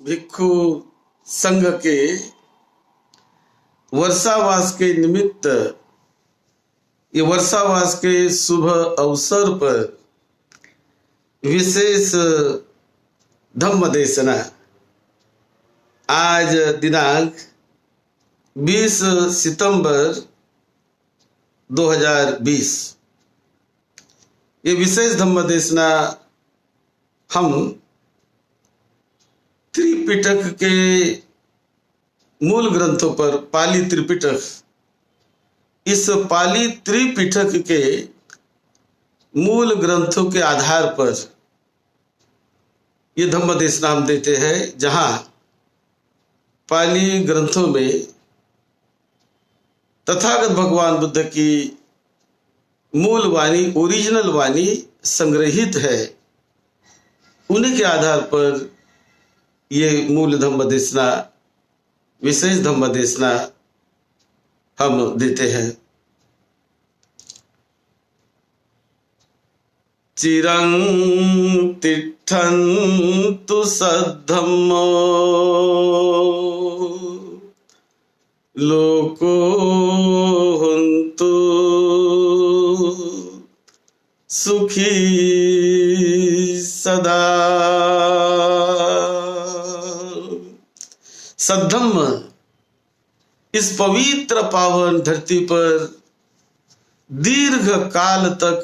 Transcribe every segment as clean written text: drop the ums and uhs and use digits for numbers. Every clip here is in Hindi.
भिक्षु संघ के वर्षावास के निमित्त ये वर्षावास के शुभ अवसर पर विशेष धम्म देशना आज दिनांक 20 सितंबर 2020 ये विशेष धम्म देशना हम त्रिपिटक के मूल ग्रंथों पर पाली त्रिपिटक, इस पाली त्रिपिटक के मूल ग्रंथों के आधार पर ये धम्म देशना हम देते हैं, जहां पाली ग्रंथों में तथागत भगवान बुद्ध की मूल वाणी, ओरिजिनल वाणी संग्रहित है। उन्हीं के आधार पर ये मूल धम्म देशना, विशेष धम्म देशना हम देते हैं। चिरं तिष्ठन्तु सद्धम्मो लोको हन्तु सुखी सदा। सद्धम्म इस पवित्र पावन धरती पर दीर्घ काल तक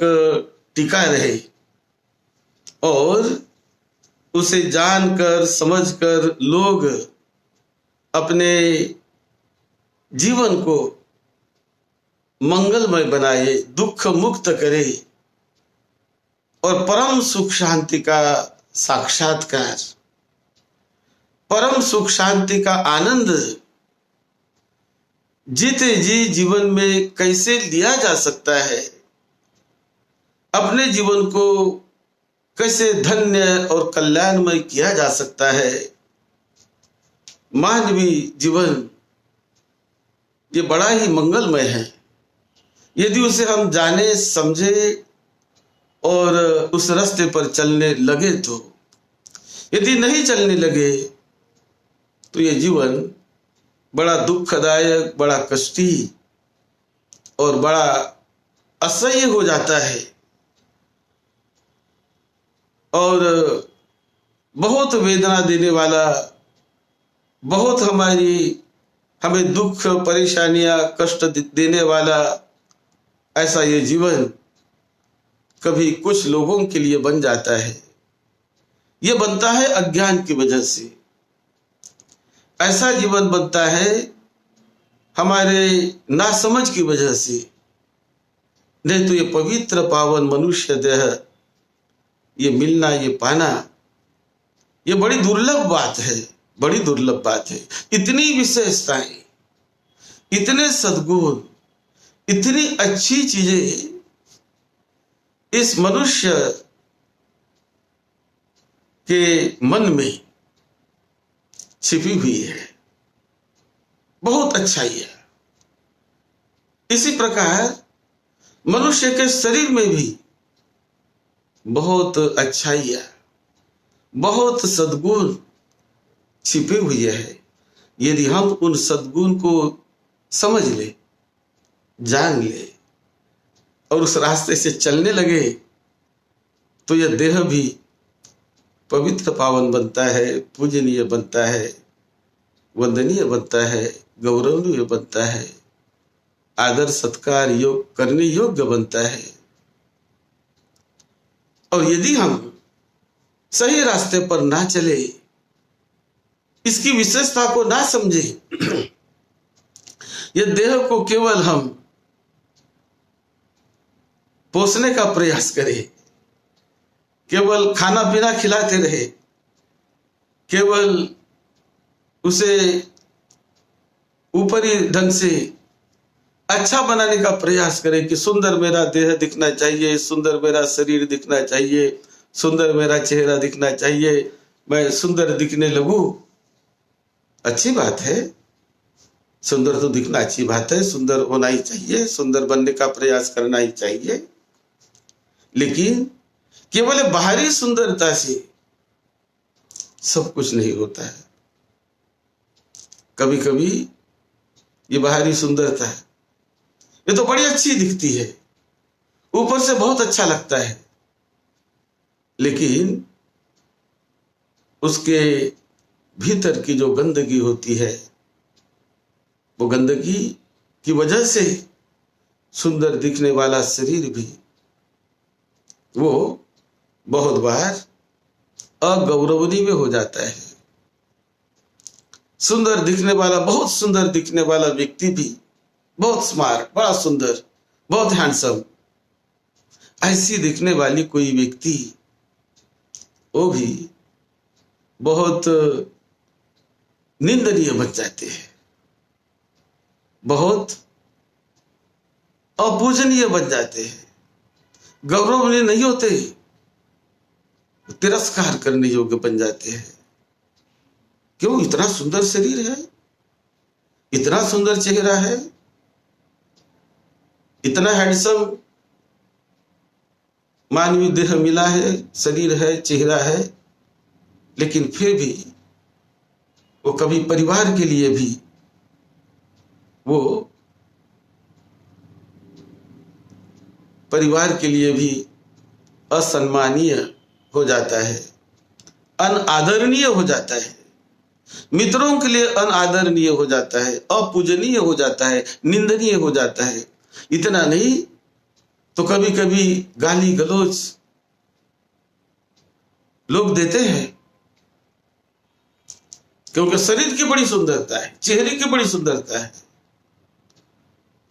टिका रहे और उसे जानकर समझकर लोग अपने जीवन को मंगलमय बनाए, दुख मुक्त करे और परम सुख शांति का साक्षात्कार, परम सुख शांति का आनंद जीते जी जीवन में कैसे लिया जा सकता है, अपने जीवन को कैसे धन्य और कल्याणमय किया जा सकता है। मानवीय जीवन ये बड़ा ही मंगलमय है यदि उसे हम जाने समझे और उस रास्ते पर चलने लगे तो। यदि नहीं चलने लगे तो ये जीवन बड़ा दुखदायक, बड़ा कष्टी और बड़ा असह्य हो जाता है और बहुत वेदना देने वाला, बहुत हमें दुख, परेशानियां, कष्ट देने वाला ऐसा ये जीवन कभी कुछ लोगों के लिए बन जाता है। ये बनता है अज्ञान की वजह से। ऐसा जीवन बनता है हमारे नासमझ की वजह से। नहीं तो ये पवित्र पावन मनुष्य देह ये मिलना, ये पाना, ये बड़ी दुर्लभ बात है, बड़ी दुर्लभ बात है। इतनी विशेषताएं, इतने सद्गुण, इतनी अच्छी चीजें इस मनुष्य के मन में छिपी हुई है। बहुत अच्छाई है। इसी प्रकार मनुष्य के शरीर में भी बहुत अच्छाई है, बहुत सद्गुण छिपे हुए हैं। यदि हम उन सद्गुण को समझ ले, जान ले और उस रास्ते से चलने लगे तो यह देह भी पवित्र पावन बनता है, पूजनीय बनता है, वंदनीय बनता है, गौरवनीय बनता है, आदर सत्कार योग करने योग्य बनता है। और यदि हम सही रास्ते पर ना चले, इसकी विशेषता को ना समझे, यह देह को केवल हम पोसने का प्रयास करें, केवल खाना पीना खिलाते रहे, केवल उसे ऊपरी ढंग से अच्छा बनाने का प्रयास करें कि सुंदर मेरा देह दिखना चाहिए, सुंदर मेरा शरीर दिखना चाहिए, सुंदर मेरा चेहरा दिखना चाहिए, मैं सुंदर दिखने लगूं। अच्छी बात है, सुंदर तो दिखना अच्छी बात है, सुंदर होना ही चाहिए, सुंदर बनने का प्रयास करना ही चाहिए। लेकिन केवल बाहरी सुंदरता से सब कुछ नहीं होता है। कभी कभी ये बाहरी सुंदरता है, ये तो बड़ी अच्छी दिखती है, ऊपर से बहुत अच्छा लगता है, लेकिन उसके भीतर की जो गंदगी होती है, वो गंदगी की वजह से सुंदर दिखने वाला शरीर भी वो बहुत बार अगौरवनीय में हो जाता है। सुंदर दिखने वाला, बहुत सुंदर दिखने वाला व्यक्ति भी, बहुत स्मार्ट, बड़ा सुंदर, बहुत हैंडसम, ऐसी दिखने वाली कोई व्यक्ति वो भी बहुत निंदनीय बन जाते हैं, बहुत अपूजनीय बन जाते हैं, गौरवनीय नहीं होते, तिरस्कार करने योग्य बन जाते हैं। क्यों? इतना सुंदर शरीर है, इतना सुंदर चेहरा है, इतना हैंडसम मानवीय देह मिला है, शरीर है, चेहरा है, लेकिन फिर भी वो कभी परिवार के लिए भी वो परिवार के लिए भी असम्मानीय हो जाता है, अनादरणीय हो जाता है, मित्रों के लिए अनादरणीय हो जाता है, अपूजनीय हो जाता है, निंदनीय हो जाता है। इतना नहीं तो कभी कभी गाली गलौज लोग देते हैं, क्योंकि शरीर की बड़ी सुंदरता है, चेहरे की बड़ी सुंदरता है,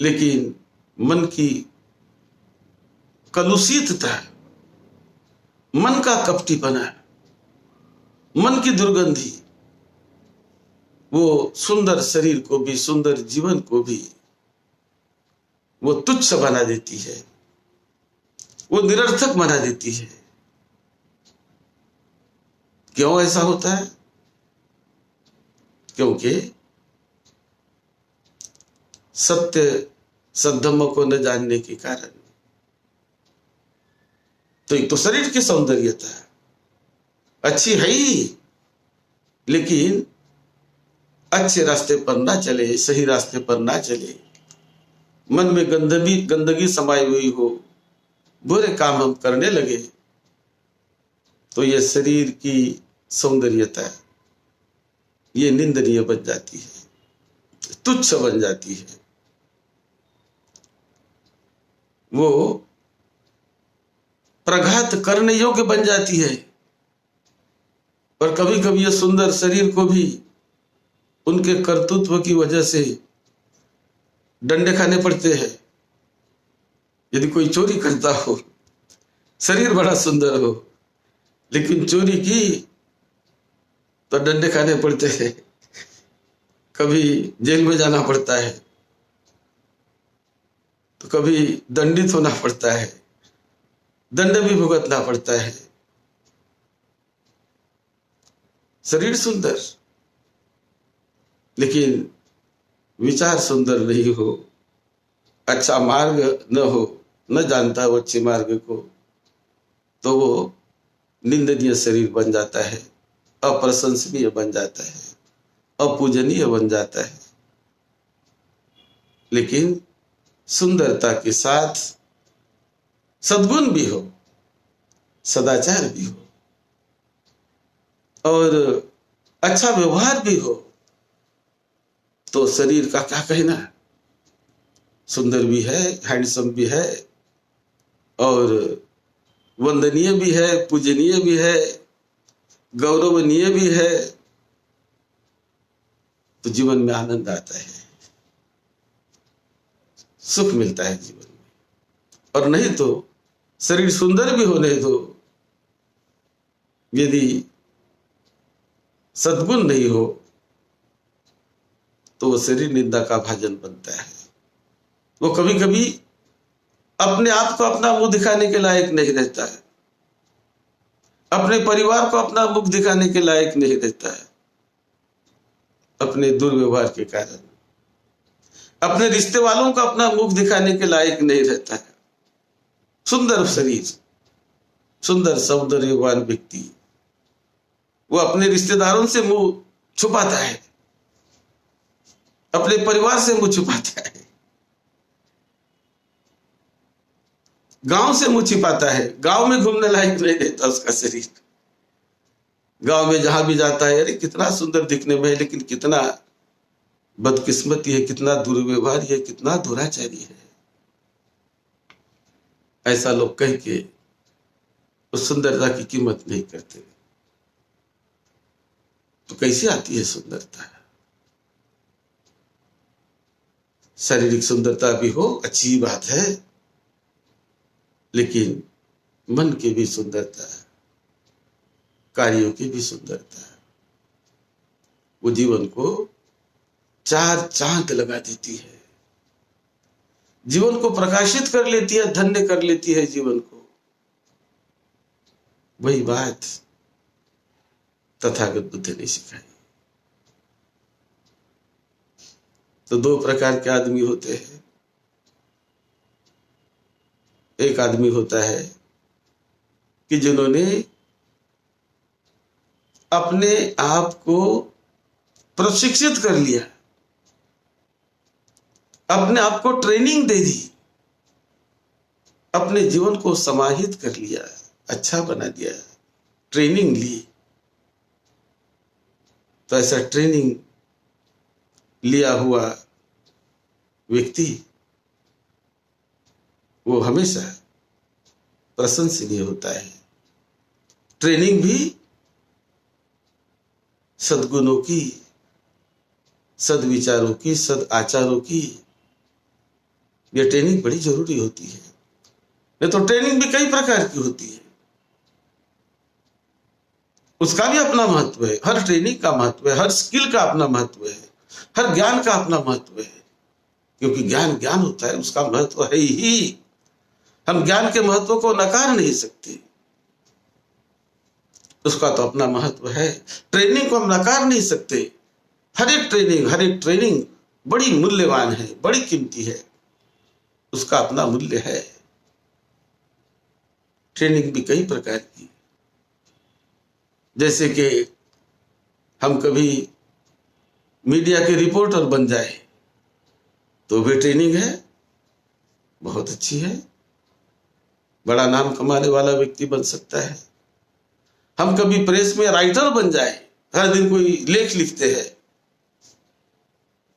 लेकिन मन की कलुषितता, मन का कपटीपना, मन की दुर्गंधी वो सुंदर शरीर को भी, सुंदर जीवन को भी वो तुच्छ बना देती है, वो निरर्थक बना देती है। क्यों ऐसा होता है? क्योंकि सत्य सद्धम्म को न जानने के कारण। तो एक तो शरीर की सौंदर्यता अच्छी है ही, लेकिन अच्छे रास्ते पर ना चले, सही रास्ते पर ना चले, मन में गंदगी समाई हुई हो, बुरे काम हम करने लगे, तो ये शरीर की सौंदर्यता ये निंदनीय बन जाती है, तुच्छ बन जाती है, वो प्रघात करने योग्य बन जाती है। और कभी कभी ये सुंदर शरीर को भी उनके कर्तृत्व की वजह से डंडे खाने पड़ते हैं। यदि कोई चोरी करता हो, शरीर बड़ा सुंदर हो, लेकिन चोरी की तो डंडे खाने पड़ते हैं, कभी जेल में जाना पड़ता है, तो कभी दंडित होना पड़ता है, दंड भी भुगतना पड़ता है। शरीर सुंदर, लेकिन विचार सुंदर नहीं हो, अच्छा मार्ग न हो, न जानता हो अच्छे मार्ग को, तो वो निंदनीय शरीर बन जाता है, अप्रशंसनीय बन जाता है, अपूजनीय बन जाता है। लेकिन सुंदरता के साथ सद्गुण भी हो, सदाचार भी हो, और अच्छा व्यवहार भी हो, तो शरीर का क्या कहना, सुंदर भी है, हैंडसम भी है, और वंदनीय भी है, पूजनीय भी है, गौरवनीय भी है, तो जीवन में आनंद आता है, सुख मिलता है जीवन में। और नहीं तो शरीर सुंदर भी होने दो, यदि सद्गुण नहीं हो तो वो शरीर निंदा का भाजन बनता है। वो कभी कभी अपने आप को अपना मुंह दिखाने के लायक नहीं रहता है, अपने परिवार को अपना मुख दिखाने के लायक नहीं रहता है, अपने दुर्व्यवहार के कारण अपने रिश्ते वालों को अपना मुख दिखाने के लायक नहीं रहता है। सुंदर शरीर, सुंदर सौंदर्यवान व्यक्ति वो अपने रिश्तेदारों से मुंह छुपाता है, अपने परिवार से मुंह छुपाता है, गांव से मुंह छिपाता है, गांव में घूमने लायक नहीं रहता उसका शरीर। गांव में जहां भी जाता है, अरे कितना सुंदर दिखने में है, लेकिन कितना बदकिस्मती है, कितना दुर्व्यवहार है, कितना दुराचारी है। ऐसा लोग कह के उस सुंदरता की कीमत नहीं करते। तो कैसे आती है सुंदरता? शारीरिक सुंदरता भी हो अच्छी बात है, लेकिन मन की भी सुंदरता, कार्यों की भी सुंदरता, वो जीवन को चार चांद लगा देती है, जीवन को प्रकाशित कर लेती है, धन्य कर लेती है जीवन को। वही बात तथागत बुद्ध ने सिखाई। तो दो प्रकार के आदमी होते हैं। एक आदमी होता है कि जिन्होंने अपने आप को प्रशिक्षित कर लिया, अपने आप को ट्रेनिंग दे दी, अपने जीवन को समाहित कर लिया, अच्छा बना दिया, ट्रेनिंग ली। तो ऐसा ट्रेनिंग लिया हुआ व्यक्ति वो हमेशा प्रशंसनीय होता है। ट्रेनिंग भी सद्गुणों की, सद्विचारों की, सद आचारों की, यह ट्रेनिंग बड़ी जरूरी होती है। नहीं तो ट्रेनिंग भी कई प्रकार की होती है, उसका भी अपना महत्व है। हर ट्रेनिंग का महत्व है, हर स्किल का अपना महत्व है, हर ज्ञान का अपना महत्व है। क्योंकि ज्ञान ज्ञान होता है, उसका महत्व है ही। हम ज्ञान के महत्व को नकार नहीं सकते, उसका तो अपना महत्व है। ट्रेनिंग को हम नकार नहीं सकते। हर एक ट्रेनिंग बड़ी मूल्यवान है, बड़ी कीमती है, उसका अपना मूल्य है। ट्रेनिंग भी कई प्रकार की, जैसे कि हम कभी मीडिया के रिपोर्टर बन जाए तो भी ट्रेनिंग है, बहुत अच्छी है, बड़ा नाम कमाने वाला व्यक्ति बन सकता है। हम कभी प्रेस में राइटर बन जाए, हर दिन कोई लेख लिखते हैं,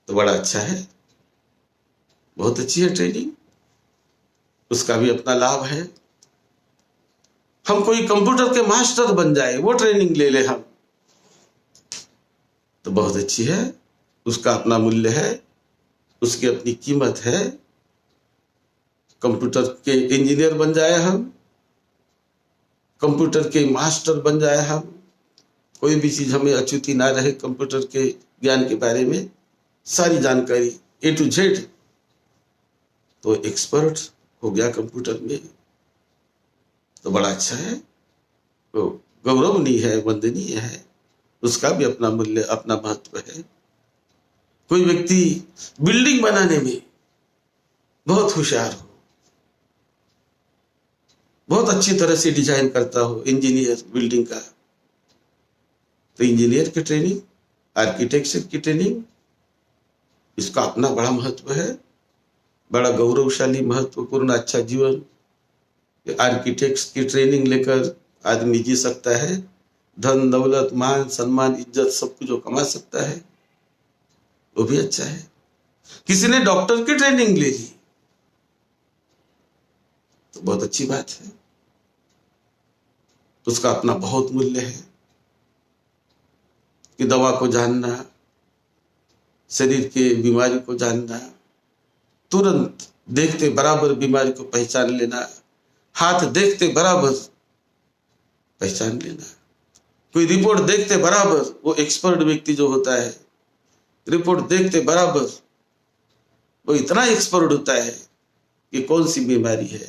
तो बड़ा अच्छा है, बहुत अच्छी है ट्रेनिंग, उसका भी अपना लाभ है। हम कोई कंप्यूटर के मास्टर बन जाए, वो ट्रेनिंग ले ले हम, तो बहुत अच्छी है, उसका अपना मूल्य है, उसकी अपनी कीमत है। कंप्यूटर के इंजीनियर बन जाए हम, कंप्यूटर के मास्टर बन जाए हम, कोई भी चीज हमें अछूती ना रहे कंप्यूटर के ज्ञान के बारे में, सारी जानकारी A to Z, तो एक्सपर्ट हो गया कंप्यूटर में, तो बड़ा अच्छा है, तो गौरवनीय है, वंदनीय है, उसका भी अपना मूल्य, अपना महत्व है। कोई व्यक्ति बिल्डिंग बनाने में बहुत होशियार हो, बहुत अच्छी तरह से डिजाइन करता हो, इंजीनियर बिल्डिंग का, तो इंजीनियर की ट्रेनिंग, आर्किटेक्चर की ट्रेनिंग, इसका अपना बड़ा महत्व है, बड़ा गौरवशाली, महत्वपूर्ण, अच्छा जीवन आर्किटेक्ट्स की ट्रेनिंग लेकर आदमी जी सकता है। धन दौलत मान सम्मान इज्जत सब कुछ जो कमा सकता है, वो भी अच्छा है। किसी ने डॉक्टर की ट्रेनिंग ले ली तो बहुत अच्छी बात है, उसका अपना बहुत मूल्य है कि दवा को जानना, शरीर के बीमारी को जानना, तुरंत देखते बराबर बीमारी को पहचान लेना, हाथ देखते बराबर पहचान लेना, कोई रिपोर्ट देखते बराबर, वो एक्सपर्ट व्यक्ति जो होता है, रिपोर्ट देखते बराबर वो इतना एक्सपर्ट होता है कि कौन सी बीमारी है,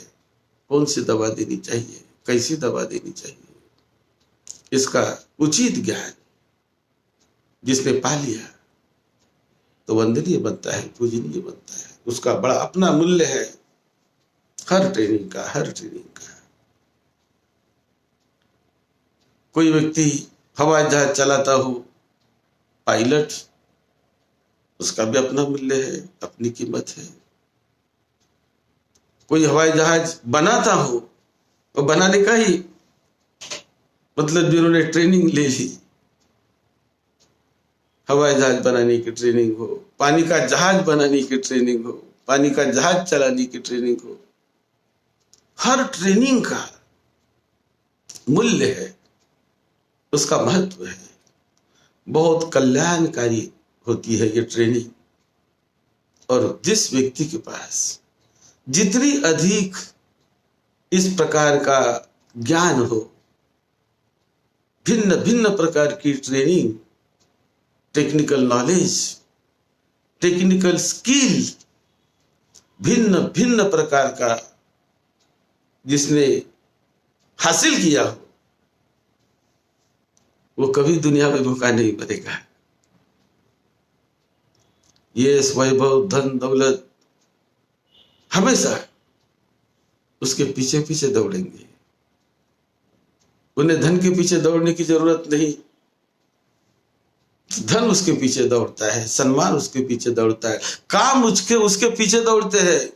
कौन सी दवा देनी चाहिए, कैसी दवा देनी चाहिए, इसका उचित ज्ञान जिसने पा लिया तो वंदनीय बनता है, पूजनीय बनता है, उसका बड़ा अपना मूल्य है हर ट्रेनिंग का, हर ट्रेनिंग का। कोई व्यक्ति हवाई जहाज चलाता हो पायलट, उसका भी अपना मूल्य है, अपनी कीमत है। कोई हवाई जहाज बनाता हो तो बनाने का ही मतलब जिन्होंने ट्रेनिंग ले ली, हवाई जहाज बनाने की ट्रेनिंग हो, पानी का जहाज बनाने की ट्रेनिंग हो, पानी का जहाज चलाने की ट्रेनिंग हो, हर ट्रेनिंग का मूल्य है, उसका महत्व है। बहुत कल्याणकारी होती है ये ट्रेनिंग। और जिस व्यक्ति के पास जितनी अधिक इस प्रकार का ज्ञान हो, भिन्न भिन्न प्रकार की training, technical knowledge, technical skill, भिन्न भिन्न प्रकार का जिसने हासिल किया हो, वो कभी दुनिया में भूखा नहीं मरेगा। ये वैभव, धन, दौलत हमेशा उसके पीछे पीछे दौड़ेंगे। उन्हें धन के पीछे दौड़ने की जरूरत नहीं, धन उसके पीछे दौड़ता है, सम्मान उसके पीछे दौड़ता है, काम उसके पीछे दौड़ते हैं।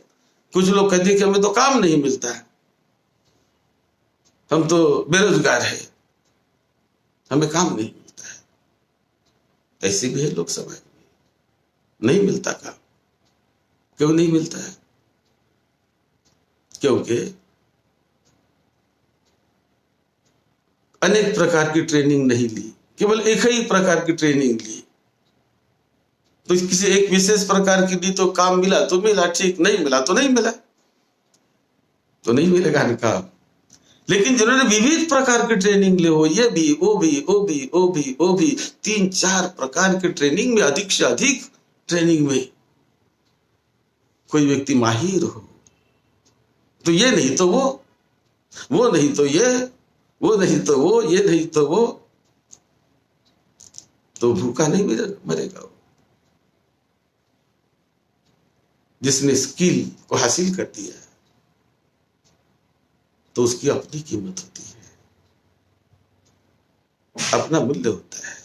कुछ लोग कहते हैं कि हमें तो काम नहीं मिलता है, हम तो बेरोजगार है, हमें काम नहीं मिलता है। ऐसे भी है लोग समाज में, नहीं मिलता काम। क्यों नहीं मिलता है? क्योंकि अनेक प्रकार की ट्रेनिंग नहीं ली, केवल एक ही प्रकार की ट्रेनिंग ली। तो किसी एक विशेष प्रकार की ली तो काम मिला तो मिला, ठीक, नहीं मिला तो नहीं मिला, तो नहीं मिलेगा ना काम। लेकिन जिन्होंने विविध प्रकार की ट्रेनिंग ले हो, ये भी, वो भी, वो भी, वो भी, वो भी, 3-4 प्रकार की ट्रेनिंग में, अधिक से अधिक ट्रेनिंग में कोई व्यक्ति माहिर हो, तो ये नहीं तो वो नहीं तो ये, वो नहीं तो वो, ये नहीं तो वो, तो भूखा नहीं मरेगा वो। जिसने स्किल को हासिल कर दिया तो उसकी अपनी कीमत होती है, अपना मूल्य होता है।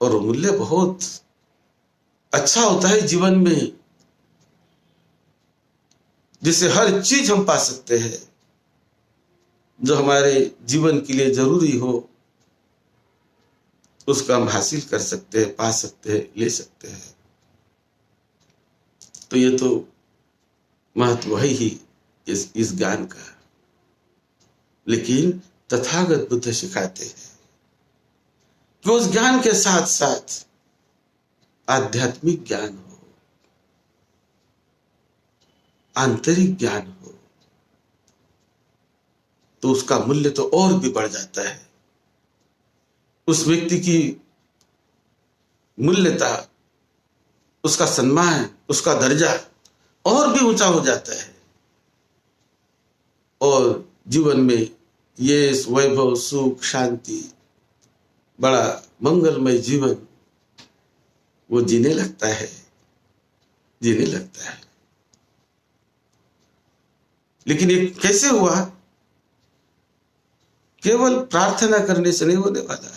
और वो मूल्य बहुत अच्छा होता है जीवन में, जिससे हर चीज हम पा सकते हैं जो हमारे जीवन के लिए जरूरी हो, उसका हम हासिल कर सकते हैं, पा सकते हैं, ले सकते हैं। तो ये तो महत्व है ही इस ज्ञान का। लेकिन तथागत बुद्ध सिखाते हैं कि उस ज्ञान के साथ साथ आध्यात्मिक ज्ञान हो, आंतरिक ज्ञान हो, तो उसका मूल्य तो और भी बढ़ जाता है। उस व्यक्ति की मूल्यता, उसका सम्मान, उसका दर्जा और भी ऊंचा हो जाता है। और जीवन में ये वैभव, सुख, शांति, बड़ा मंगलमय जीवन वो जीने लगता है। लेकिन ये कैसे हुआ? केवल प्रार्थना करने से नहीं होने वाला,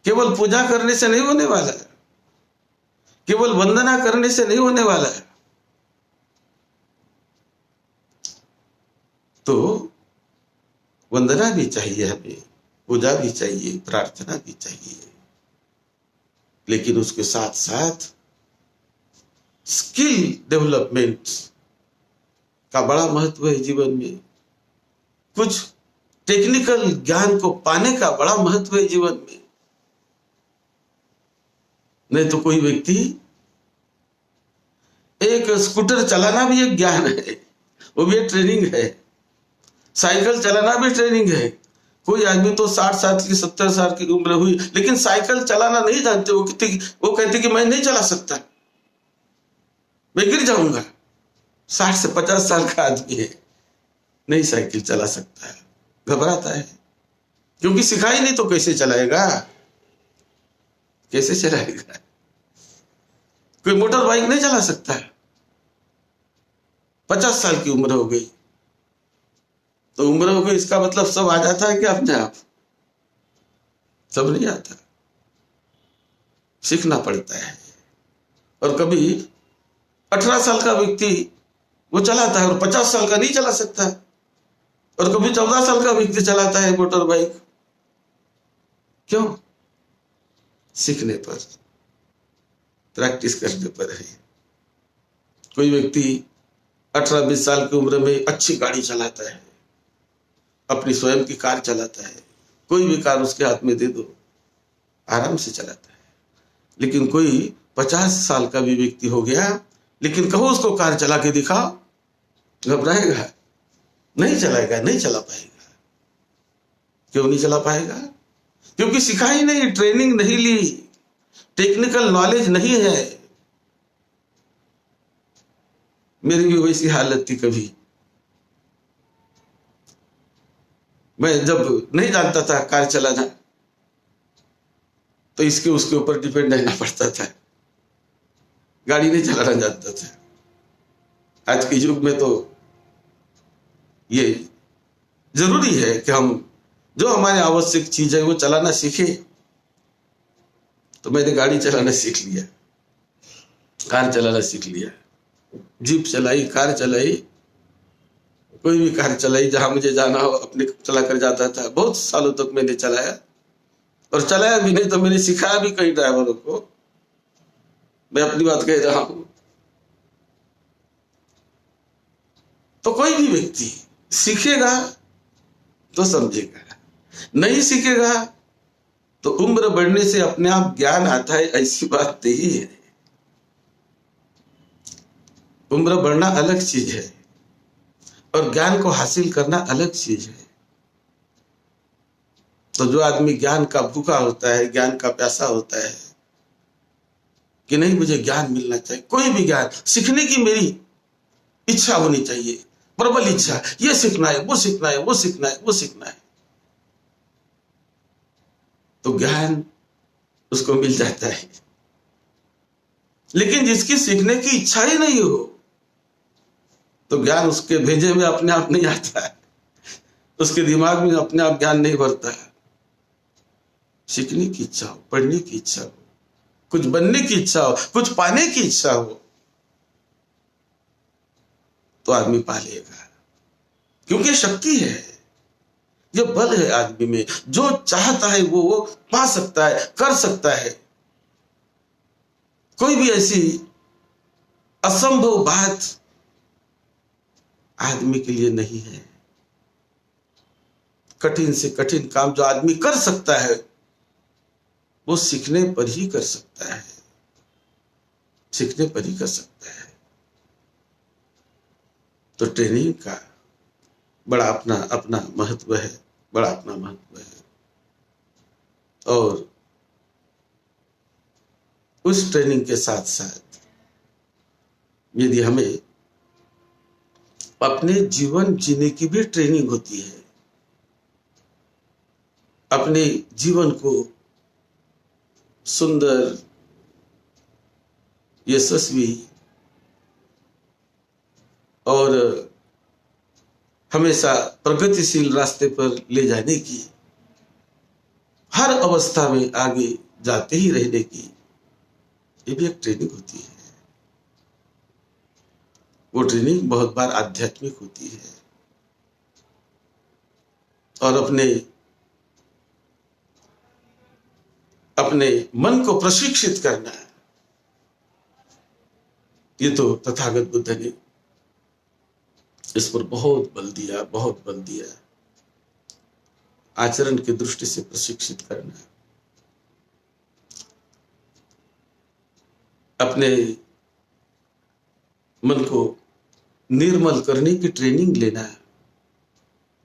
केवल पूजा करने से नहीं होने वाला, केवल वंदना करने से नहीं होने वाला। तो वंदना भी चाहिए हमें, पूजा भी चाहिए, प्रार्थना भी चाहिए, लेकिन उसके साथ साथ स्किल डेवलपमेंट का बड़ा महत्व है जीवन में। कुछ टेक्निकल ज्ञान को पाने का बड़ा महत्व है जीवन में। नहीं तो कोई व्यक्ति, एक स्कूटर चलाना भी एक ज्ञान है, वो भी एक ट्रेनिंग है। साइकिल चलाना भी ट्रेनिंग है। कोई आदमी तो 60 साल की, 70 साल की उम्र हुई, लेकिन साइकिल चलाना नहीं जानते। वो कहते कि मैं नहीं चला सकता, मैं गिर जाऊंगा। 60 से 50 साल का आदमी है, नहीं साइकिल चला सकता है, घबराता है, क्योंकि सिखाई नहीं तो कैसे चलाएगा, कैसे चलाएगा। कोई मोटर बाइक नहीं चला सकता है, 50 साल की उम्र हो गई। तो उम्र हो गई इसका मतलब सब आ जाता है कि अपने आप सब नहीं आता, सीखना पड़ता है। और कभी 18 साल का व्यक्ति वो चलाता है और 50 साल का नहीं चला सकता, और कभी 14 साल का व्यक्ति चलाता है मोटर बाइक। क्यों? सीखने पर, प्रैक्टिस करने पर है। कोई व्यक्ति 18-20 साल की उम्र में अच्छी गाड़ी चलाता है, अपनी स्वयं की कार चलाता है, कोई भी कार उसके हाथ में दे दो आराम से चलाता है। लेकिन कोई 50 साल का भी व्यक्ति हो गया, लेकिन कहो उसको कार चला के दिखाओ, घबराएगा, नहीं चलाएगा, नहीं चला पाएगा। क्यों नहीं चला पाएगा? क्योंकि सिखा ही नहीं, ट्रेनिंग नहीं ली, टेक्निकल नॉलेज नहीं है। मेरी भी वैसी हालत थी। कभी मैं जब नहीं जानता था कार चलाना, तो इसके उसके ऊपर डिपेंड रहना पड़ता था, गाड़ी नहीं चलाना जानता था। आज के युग में तो ये जरूरी है कि हम जो हमारे आवश्यक चीज है वो चलाना सीखे। तो मैंने गाड़ी चलाना सीख लिया, कार चलाना सीख लिया, जीप चलाई, कार चलाई, कोई भी कार चलाई, जहां मुझे जाना हो अपने चला कर जाता था। बहुत सालों तक मैंने चलाया, और चलाया भी नहीं तो मैंने सिखाया भी कई ड्राइवरों को। मैं अपनी बात कह रहा हूं। तो कोई भी व्यक्ति सीखेगा तो समझेगा, नहीं सीखेगा तो उम्र बढ़ने से अपने आप ज्ञान आता है, ऐसी बात नहीं है। उम्र बढ़ना अलग चीज है और ज्ञान को हासिल करना अलग चीज है। तो जो आदमी ज्ञान का भूखा होता है, ज्ञान का प्यासा होता है कि नहीं मुझे ज्ञान मिलना चाहिए, कोई भी ज्ञान सीखने की मेरी इच्छा होनी चाहिए, प्रबल इच्छा, ये सीखना है, वो सीखना है, वो सीखना है, वो सीखना है, तो ज्ञान उसको मिल जाता है। लेकिन जिसकी सीखने की इच्छा ही नहीं हो, तो ज्ञान उसके भेजे में अपने आप नहीं आता है, उसके दिमाग में अपने आप ज्ञान नहीं भरता है। सीखने की इच्छा हो, पढ़ने की इच्छा हो, कुछ बनने की इच्छा हो, कुछ पाने की इच्छा हो, तो आदमी पा लेगा, क्योंकि शक्ति है, ये बल है आदमी में। जो चाहता है वो पा सकता है, कर सकता है। कोई भी ऐसी असंभव बात आदमी के लिए नहीं है। कठिन से कठिन काम जो आदमी कर सकता है वो सीखने पर ही कर सकता है, सीखने पर ही कर सकता है। तो ट्रेनिंग का बड़ा अपना अपना महत्व है, बड़ा अपना महत्व है। और उस ट्रेनिंग के साथ साथ यदि हमें अपने जीवन जीने की भी ट्रेनिंग होती है, अपने जीवन को सुंदर, यशस्वी और हमेशा प्रगतिशील रास्ते पर ले जाने की, हर अवस्था में आगे जाते ही रहने की, ये भी एक ट्रेनिंग होती है। वो ट्रेनिंग बहुत बार आध्यात्मिक होती है। और अपने मन को प्रशिक्षित करना, ये तो तथागत बुद्ध ने इस पर बहुत बल दिया, बहुत बल दिया। आचरण की दृष्टि से प्रशिक्षित करना, अपने मन को निर्मल करने की ट्रेनिंग लेना,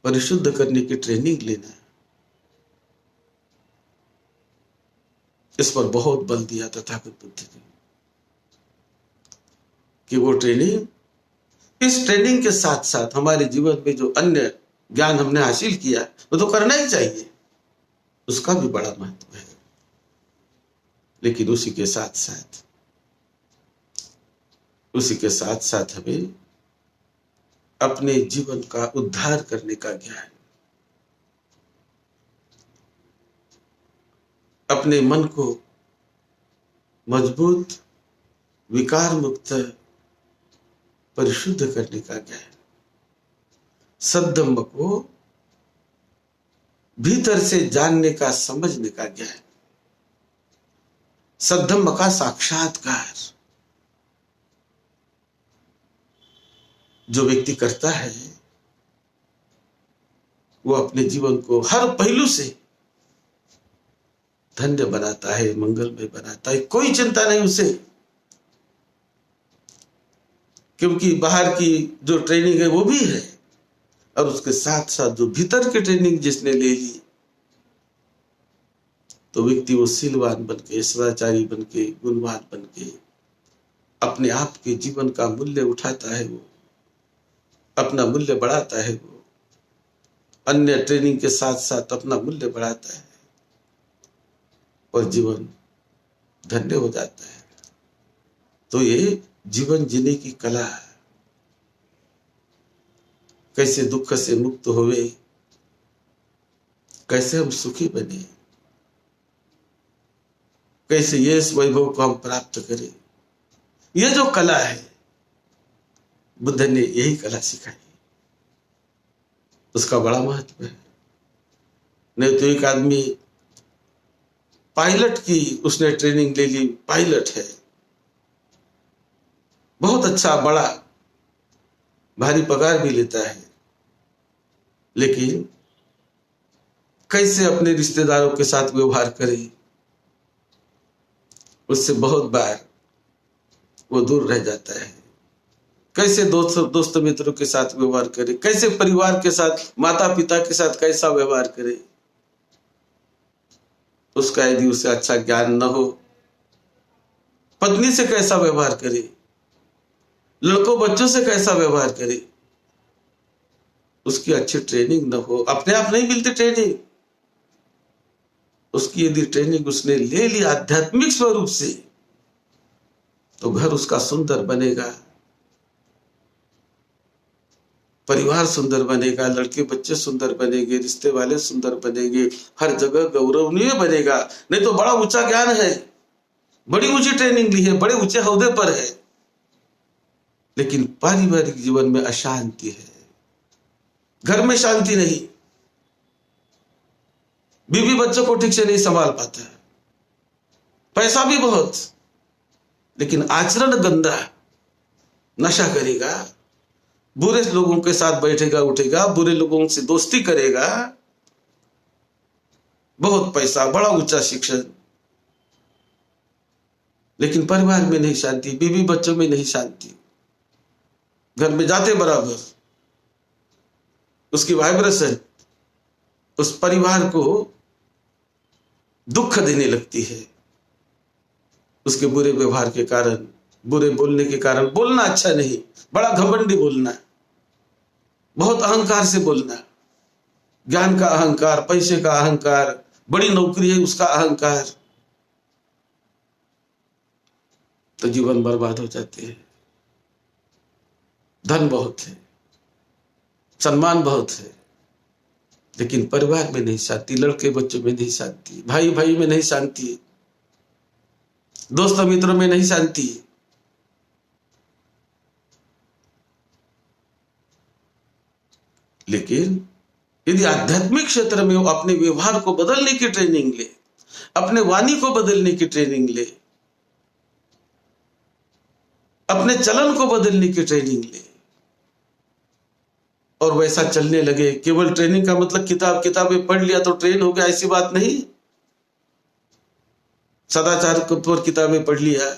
परिशुद्ध करने की ट्रेनिंग लेना, इस पर बहुत बल दिया तथागत बुद्ध ने कि वो ट्रेनिंग, इस ट्रेनिंग के साथ साथ हमारे जीवन में जो अन्य ज्ञान हमने हासिल किया वो तो करना ही चाहिए, उसका भी बड़ा महत्व है। लेकिन उसी के साथ साथ हमें अपने जीवन का उद्धार करने का ज्ञान, अपने मन को मजबूत, विकार मुक्त, परिशुद्ध करने का ज्ञान, सद्धम्म को भीतर से जानने का, समझने का ज्ञान, सद्धम्म का साक्षात्कार जो व्यक्ति करता है वो अपने जीवन को हर पहलू से धन्य बनाता है, मंगलमय बनाता है। कोई चिंता नहीं उसे, क्योंकि बाहर की जो ट्रेनिंग है वो भी है, और उसके साथ साथ जो भीतर की ट्रेनिंग जिसने ले ली, तो व्यक्ति वो शीलवान बनके, सदाचारी बनके, गुणवान बनके अपने आप के जीवन का मूल्य उठाता है, वो अपना मूल्य बढ़ाता है, वो अन्य ट्रेनिंग के साथ साथ अपना मूल्य बढ़ाता है और जीवन धन्य हो जाता है। तो ये जीवन जीने की कला है, कैसे दुख से मुक्त होवे, कैसे हम सुखी बने, कैसे यश वैभव को हम प्राप्त करें। ये जो कला है, बुद्ध ने यही कला सिखाई, उसका बड़ा महत्व है। नहीं तो एक आदमी पायलट की उसने ट्रेनिंग ले ली, पायलट है, बहुत अच्छा बड़ा भारी पगार भी लेता है, लेकिन कैसे अपने रिश्तेदारों के साथ व्यवहार करे, उससे बहुत बार वो दूर रह जाता है। कैसे दोस्त मित्रों के साथ व्यवहार करे, कैसे परिवार के साथ, माता पिता के साथ कैसा व्यवहार करे, उसका यदि उसे अच्छा ज्ञान न हो, पत्नी से कैसा व्यवहार करे, लड़कों बच्चों से कैसा व्यवहार करे, उसकी अच्छी ट्रेनिंग न हो, अपने आप नहीं मिलती ट्रेनिंग, उसकी यदि ट्रेनिंग उसने ले ली आध्यात्मिक स्वरूप से, तो घर उसका सुंदर बनेगा, परिवार सुंदर बनेगा, लड़के बच्चे सुंदर बनेंगे, रिश्ते वाले सुंदर बनेंगे, हर जगह गौरवनीय बनेगा। नहीं तो बड़ा ऊंचा ज्ञान है, बड़ी ऊंची ट्रेनिंग ली है, बड़े ऊंचे ओहदे पर है, लेकिन पारिवारिक जीवन में अशांति है, घर में शांति नहीं, बीवी बच्चों को ठीक से नहीं संभाल पाता, पैसा भी बहुत, लेकिन आचरण गंदा, नशा करेगा, बुरे लोगों के साथ बैठेगा उठेगा, बुरे लोगों से दोस्ती करेगा, बहुत पैसा, बड़ा ऊंचा शिक्षण, लेकिन परिवार में नहीं शांति, बीवी बच्चों में नहीं शांति, घर में जाते बराबर उसकी वाइब्रेशन उस परिवार को दुख देने लगती है, उसके बुरे व्यवहार के कारण, बुरे बोलने के कारण। बोलना अच्छा नहीं, बड़ा घमंडी बोलना, बहुत अहंकार से बोलना, ज्ञान का अहंकार, पैसे का अहंकार, बड़ी नौकरी है उसका अहंकार, तो जीवन बर्बाद हो जाते हैं। धन बहुत है, सम्मान बहुत है, लेकिन परिवार में नहीं शांति, लड़के बच्चों में नहीं शांति, भाई भाई में नहीं शांति, दोस्त मित्रों में नहीं शांति। लेकिन यदि आध्यात्मिक क्षेत्र में वो अपने व्यवहार को बदलने की ट्रेनिंग ले, अपने वाणी को बदलने की ट्रेनिंग ले, अपने चलन को बदलने की ट्रेनिंग ले, और वैसा चलने लगे। केवल ट्रेनिंग का मतलब किताबें पढ़ लिया तो ट्रेन हो गया, ऐसी बात नहीं। सदाचार पर किताबें पढ़ लिया,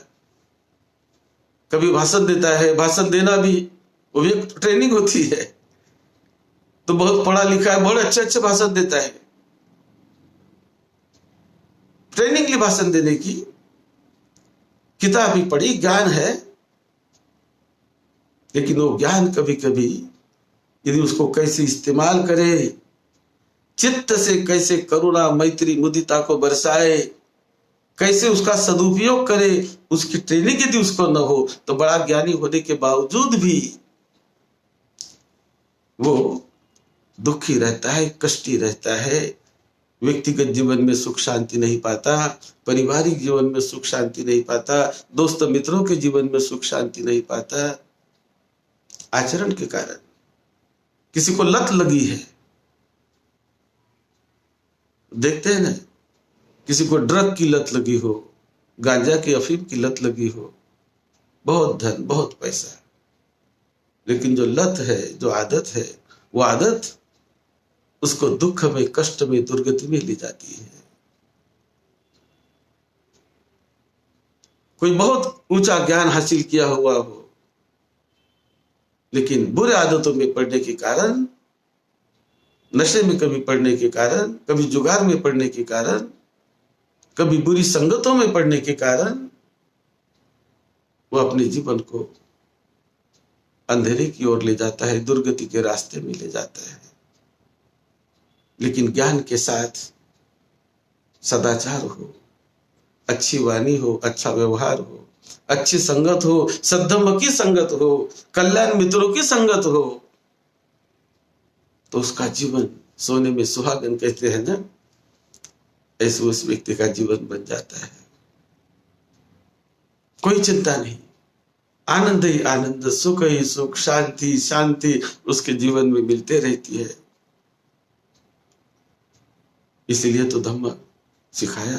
कभी भाषण देता है, भाषण देना भी वो भी एक ट्रेनिंग होती है, तो बहुत पढ़ा लिखा है, बहुत अच्छे भाषण देता है, ट्रेनिंग ली भाषण देने की, किताब भी पढ़ी, ज्ञान है, लेकिन वो ज्ञान कभी कभी यदि उसको कैसे इस्तेमाल करे, चित्त से कैसे करुणा मैत्री मुदिता को बरसाए, कैसे उसका सदुपयोग करे, उसकी ट्रेनिंग यदि उसको न हो, तो बड़ा ज्ञानी होने के बावजूद भी वो दुखी रहता है, कष्टी रहता है, व्यक्तिगत जीवन में सुख शांति नहीं पाता, पारिवारिक जीवन में सुख शांति नहीं पाता, दोस्त मित्रों के जीवन में सुख शांति नहीं पाता, आचरण के कारण। किसी को लत लगी है, देखते हैं ना, किसी को ड्रग की लत लगी हो, गांजा की अफीम की लत लगी हो, बहुत धन बहुत पैसा, लेकिन जो लत है, जो आदत है, वो आदत उसको दुख में, कष्ट में, दुर्गति में ले जाती है। कोई बहुत ऊंचा ज्ञान हासिल किया हुआ हो, लेकिन बुरे आदतों में पड़ने के कारण, नशे में कभी पड़ने के कारण, कभी जुगार में पड़ने के कारण, कभी बुरी संगतों में पड़ने के कारण वो अपने जीवन को अंधेरे की ओर ले जाता है, दुर्गति के रास्ते में ले जाता है। लेकिन ज्ञान के साथ सदाचार हो, अच्छी वाणी हो, अच्छा व्यवहार हो, अच्छी संगत हो, सद्धम्म की संगत हो, कल्याण मित्रों की संगत हो, तो उसका जीवन सोने में सुहागन कहते हैं ना, ऐसे उस व्यक्ति का जीवन बन जाता है। कोई चिंता नहीं, आनंद ही आनंद, सुख ही सुख, शांति शांति उसके जीवन में मिलते रहती है। इसीलिए तो धम्म सिखाया।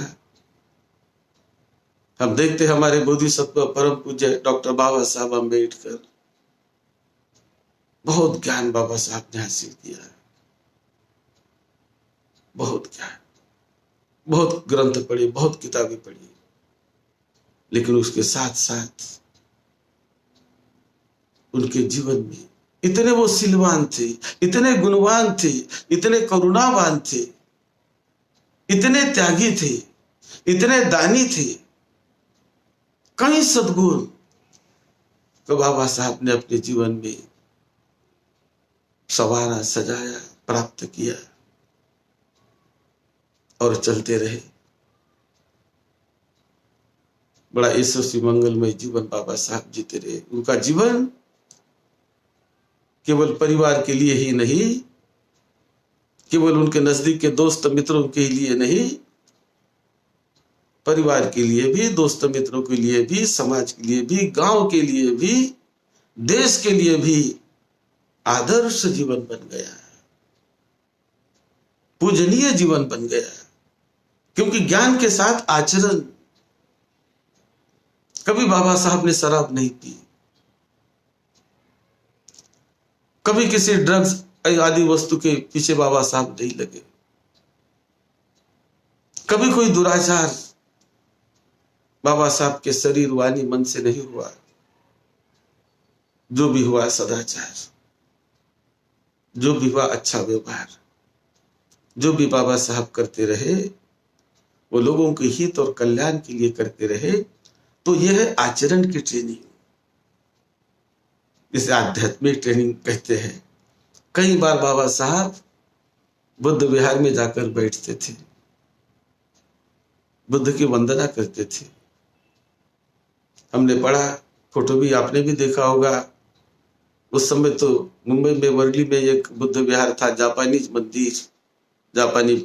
हम देखते हमारे बोधिसत्व परम पूज्य डॉक्टर बाबा साहब अम्बेडकर, बहुत ज्ञान बाबा साहब ने हासिल किया, बहुत ज्ञान, बहुत ग्रंथ पढ़े, बहुत किताबें पढ़ी, लेकिन उसके साथ साथ उनके जीवन में इतने वो सिलवान थे, इतने गुणवान थे, इतने करुणावान थे, इतने त्यागी थे, इतने दानी थे, कई सद्गुण तो बाबा साहब ने अपने जीवन में संवारा, सजाया, प्राप्त किया और चलते रहे। बड़ा यशस्वी मंगलमय जीवन बाबा साहब जीते रहे। उनका जीवन केवल परिवार के लिए ही नहीं, केवल उनके नजदीक के दोस्त मित्रों के लिए नहीं, परिवार के लिए भी, दोस्त मित्रों के लिए भी, समाज के लिए भी, गांव के लिए भी, देश के लिए भी आदर्श जीवन बन गया, पूजनीय जीवन बन गया। क्योंकि ज्ञान के साथ आचरण। कभी बाबा साहब ने शराब नहीं पी, कभी किसी ड्रग्स आदि वस्तु के पीछे बाबा साहब नहीं लगे, कभी कोई दुराचार बाबा साहब के शरीर, वाणी, मन से नहीं हुआ। जो भी हुआ सदाचार, जो भी हुआ अच्छा व्यवहार, जो भी बाबा साहब करते रहे वो लोगों के हित और कल्याण के लिए करते रहे। तो यह है आचरण की ट्रेनिंग, इसे आध्यात्मिक ट्रेनिंग कहते हैं। कई बार बाबा साहब बुद्ध विहार में जाकर बैठते थे, बुद्ध की वंदना करते थे। हमने पढ़ा, फोटो भी आपने भी देखा होगा। उस समय तो मुंबई में वर्ली में एक बुद्ध विहार था, जापानीज मंदिर, जापानी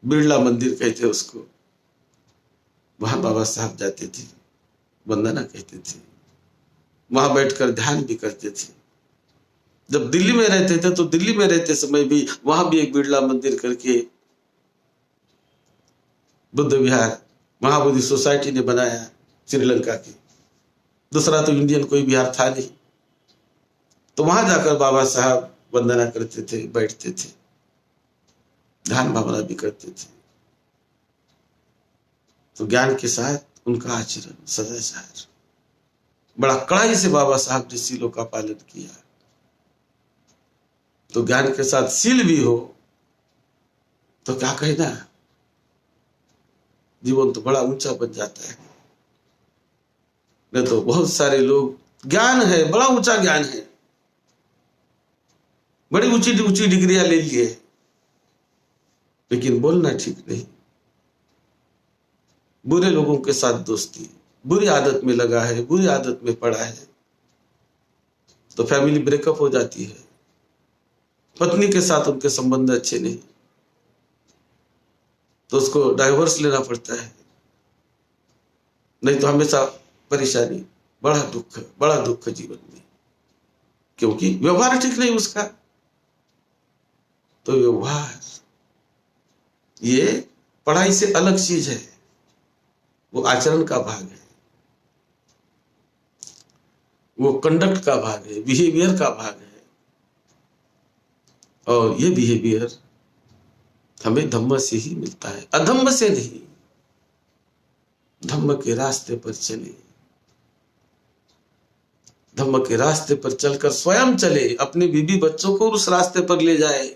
बिरला मंदिर कहते उसको। वहां बाबा साहब जाते थे, वंदना कहते थे, वहां बैठकर ध्यान भी करते थे। जब दिल्ली में रहते थे तो दिल्ली में रहते समय भी वहां भी एक बिरला मंदिर करके बुद्ध विहार महाबोधि सोसाइटी ने बनाया श्रीलंका की। दूसरा तो इंडियन कोई विहार था नहीं, तो वहां जाकर बाबा साहब वंदना करते थे, बैठते थे, ध्यान भावना भी करते थे। तो ज्ञान के साथ उनका आचरण, सदाचार, बड़ा कड़ाई से बाबा साहब ने सीलों का पालन किया। तो ज्ञान के साथ सील भी हो तो क्या कहना, जीवन तो बड़ा ऊंचा बन जाता है। नहीं तो बहुत सारे लोग, ज्ञान है, बड़ा ऊंचा ज्ञान है, बड़ी ऊंची ऊंची डिग्रियां ले लिए, लेकिन बोलना ठीक नहीं, बुरे लोगों के साथ दोस्ती, बुरी आदत में लगा है, बुरी आदत में पड़ा है, तो फैमिली ब्रेकअप हो जाती है। पत्नी के साथ उनके संबंध अच्छे नहीं, तो उसको डाइवोर्स लेना पड़ता है, नहीं तो हमेशा परेशानी, बड़ा दुख जीवन में, क्योंकि व्यवहार ठीक नहीं उसका। तो व्यवहार ये पढ़ाई से अलग चीज है, वो आचरण का भाग है, वो कंडक्ट का भाग है, बिहेवियर का भाग है। और ये बिहेवियर हमें धम्म से ही मिलता है, अधम्म से नहीं। धम्म के रास्ते पर चले, धम्म के रास्ते पर चलकर स्वयं चले, अपने बीबी बच्चों को उस रास्ते पर ले जाए,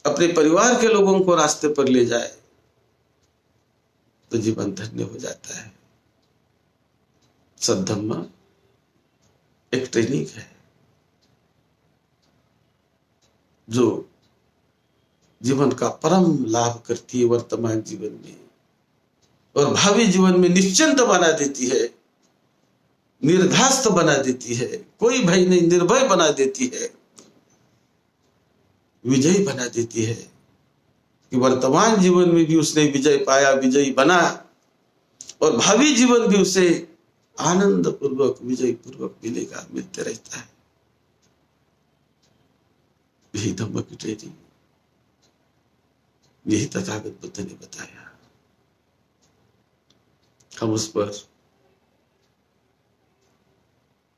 अपने परिवार के लोगों को रास्ते पर ले जाए, तो जीवन धन्य हो जाता है। सद्धम्म एक ट्रेनिंग है जो जीवन का परम लाभ करती है वर्तमान जीवन में, और भावी जीवन में निश्चिंत बना देती है, निर्धास्त बना देती है, कोई भय नहीं, निर्भय बना देती है, विजयी बना देती है कि वर्तमान जीवन में भी उसने विजय पाया, विजयी बना, और भावी जीवन भी उसे आनंद पूर्वक, विजय पूर्वक मिलेगा, मिलते रहता है। यही धम्म की ट्रेनिंग, यही तथागत बुद्ध ने बताया। हम उस पर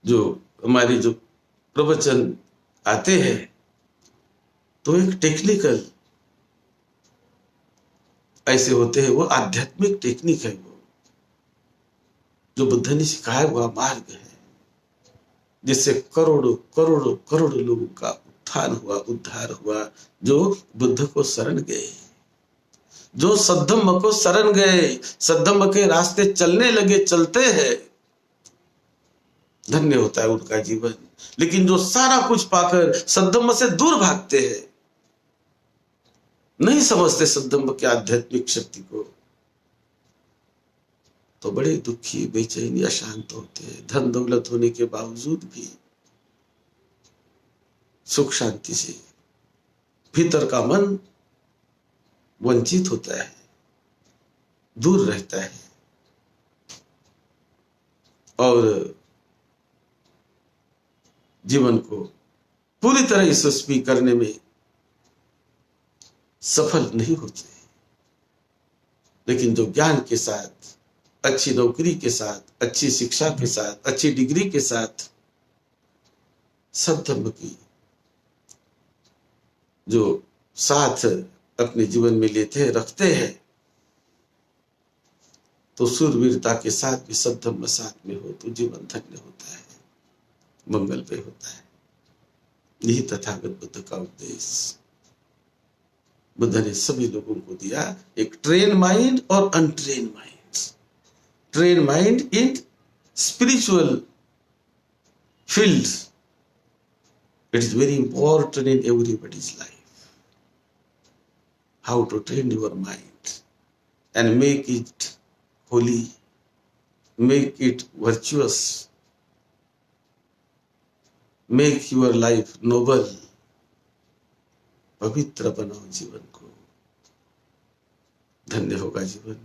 जो हमारे जो प्रवचन आते हैं, तो एक टेक्निकल ऐसे होते हैं, वो आध्यात्मिक टेक्निक है, वो जो बुद्ध ने सिखाया हुआ मार्ग है, जिससे करोड़ों करोड़ों करोड़ों लोगों का उत्थान हुआ, उद्धार हुआ, जो बुद्ध को शरण गए, जो सद्धम्म को शरण गए, सद्धम्म के रास्ते चलने लगे, चलते हैं, धन्य होता है उनका जीवन। लेकिन जो सारा कुछ पाकर सद्धम्म से दूर भागते हैं, नहीं समझते सद्धम्म की आध्यात्मिक शक्ति को, तो बड़े दुखी, बेचैनी, अशांत होते हैं। धन दौलत होने के बावजूद भी सुख शांति से भीतर का मन वंचित होता है, दूर रहता है, और जीवन को पूरी तरह यशस्वी करने में सफल नहीं होते। लेकिन जो ज्ञान के साथ, अच्छी नौकरी के साथ, अच्छी शिक्षा के साथ, अच्छी डिग्री के साथ सद्धम्म की जो साथ अपने जीवन में लेते हैं, रखते हैं, तो शूरवीरता के साथ भी सद्धम्म साथ में हो तो जीवन धन्य होता है, मंगलमय होता है। यही तथागत बुद्ध का उपदेश बुद्ध ने सभी लोगों को दिया, एक ट्रेन माइंड और untrained mind. Train mind in spiritual field, it is very important in everybody's life. How to train your mind and make it holy, make it virtuous, make your life noble. पवित्र बनाओ जीवन को, धन्य होगा जीवन,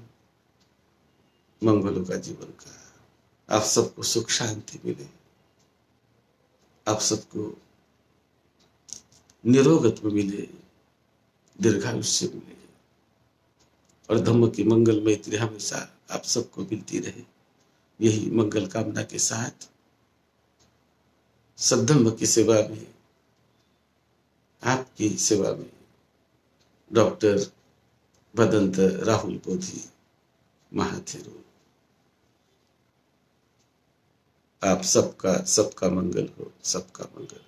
मंगल होगा जीवन का। आप सबको सुख शांति मिले, आप सबको निरोगत्व मिले, दीर्घायुष्य मिले, और धम्म की मंगल मैत्री हमेशा आप सबको मिलती रहे। यही मंगल कामना के साथ सद्धम्म की सेवा में, आपकी सेवा में डॉक्टर भदंत राहुल बोधी महाथेरो। आप सबका मंगल हो, सबका मंगल।